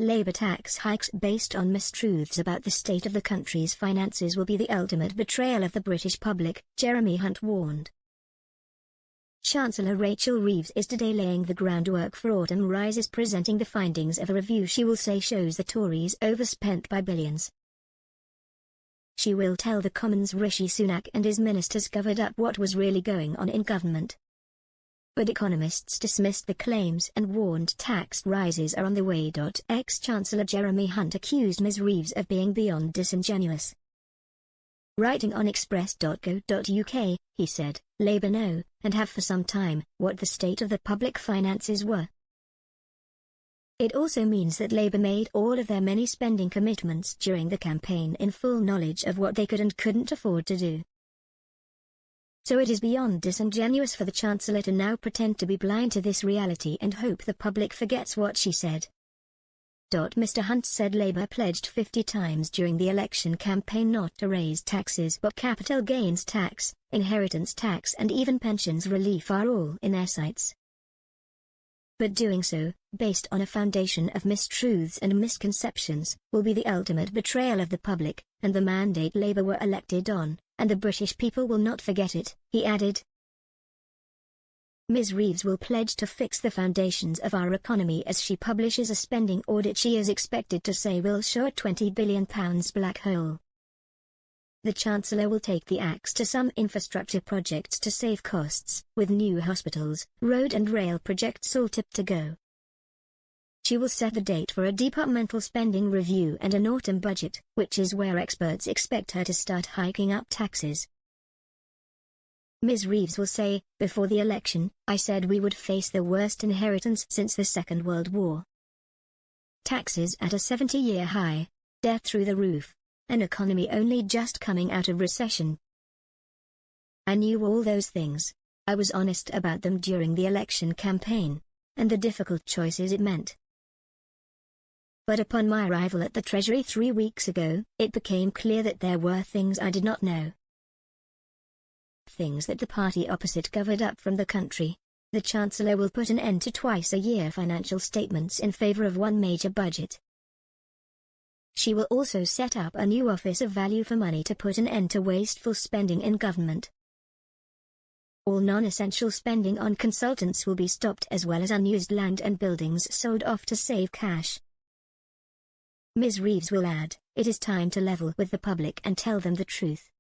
Labour tax hikes based on mistruths about the state of the country's finances will be the ultimate betrayal of the British public, Jeremy Hunt warned. Chancellor Rachel Reeves is today laying the groundwork for autumn rises, presenting the findings of a review she will say shows the Tories overspent by billions. She will tell the Commons Rishi Sunak and his ministers covered up what was really going on in government. But economists dismissed the claims and warned tax rises are on the way. Ex-Chancellor Jeremy Hunt accused Ms Reeves of being beyond disingenuous. Writing on express.co.uk, he said, Labour know, and have for some time, what the state of the public finances were. It also means that Labour made all of their many spending commitments during the campaign in full knowledge of what they could and couldn't afford to do. So it is beyond disingenuous for the Chancellor to now pretend to be blind to this reality and hope the public forgets what she said. Mr Hunt said Labour pledged 50 times during the election campaign not to raise taxes, but capital gains tax, inheritance tax and even pensions relief are all in their sights. But doing so, based on a foundation of mistruths and misconceptions, will be the ultimate betrayal of the public, and the mandate Labour were elected on, and the British people will not forget it, he added. Ms Reeves will pledge to fix the foundations of our economy as she publishes a spending audit she is expected to say will show a £20 billion black hole. The Chancellor will take the axe to some infrastructure projects to save costs, with new hospitals, road and rail projects all tipped to go. She will set the date for a departmental spending review and an autumn budget, which is where experts expect her to start hiking up taxes. Ms Reeves will say, before the election, I said we would face the worst inheritance since the Second World War. Taxes at a 70-year high, debt through the roof, an economy only just coming out of recession. I knew all those things. I was honest about them during the election campaign, and the difficult choices it meant. But upon my arrival at the Treasury 3 weeks ago, it became clear that there were things I did not know. Things that the party opposite covered up from the country. The Chancellor will put an end to twice-a-year financial statements in favour of one major budget. She will also set up a new Office of Value for Money to put an end to wasteful spending in government. All non-essential spending on consultants will be stopped, as well as unused land and buildings sold off to save cash. Ms Reeves will add, it is time to level with the public and tell them the truth.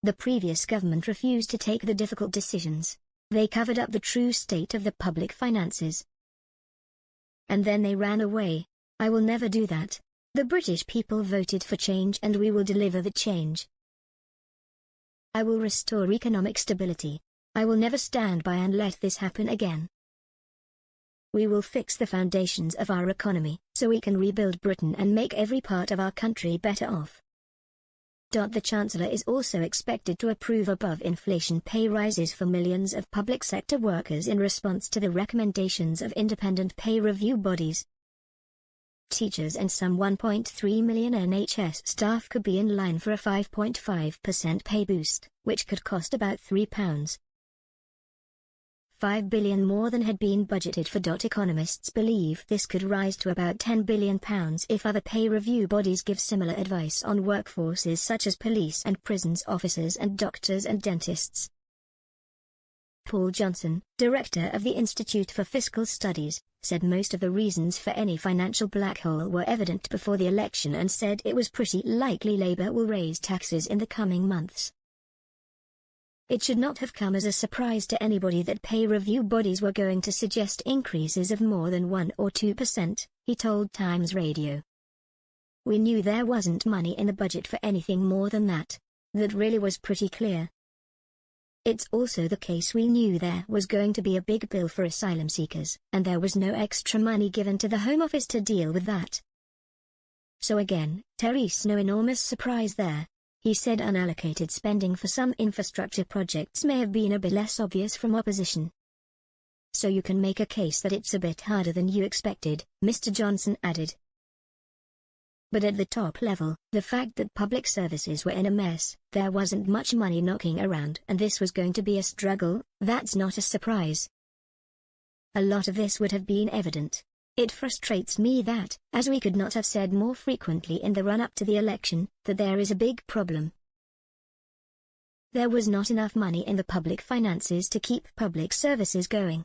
The previous government refused to take the difficult decisions. They covered up the true state of the public finances. And then they ran away. I will never do that. The British people voted for change and we will deliver the change. I will restore economic stability. I will never stand by and let this happen again. We will fix the foundations of our economy, so we can rebuild Britain and make every part of our country better off. The Chancellor is also expected to approve above-inflation pay rises for millions of public sector workers in response to the recommendations of independent pay review bodies. Teachers and some 1.3 million NHS staff could be in line for a 5.5% pay boost, which could cost about £3. £5 billion more than had been budgeted for. Economists believe this could rise to about £10 billion if other pay review bodies give similar advice on workforces such as police and prisons officers and doctors and dentists. Paul Johnson, director of the Institute for Fiscal Studies, said most of the reasons for any financial black hole were evident before the election and said it was pretty likely Labour will raise taxes in the coming months. It should not have come as a surprise to anybody that pay review bodies were going to suggest increases of more than 1 or 2%, he told Times Radio. We knew there wasn't money in the budget for anything more than that. That really was pretty clear. It's also the case we knew there was going to be a big bill for asylum seekers, and there was no extra money given to the Home Office to deal with that. So again, Therese, no enormous surprise there. He said unallocated spending for some infrastructure projects may have been a bit less obvious from opposition. So you can make a case that it's a bit harder than you expected, Mr. Johnson added. But at the top level, the fact that public services were in a mess, there wasn't much money knocking around and this was going to be a struggle, that's not a surprise. A lot of this would have been evident. It frustrates me that, as we could not have said more frequently in the run-up to the election, that there is a big problem. There was not enough money in the public finances to keep public services going.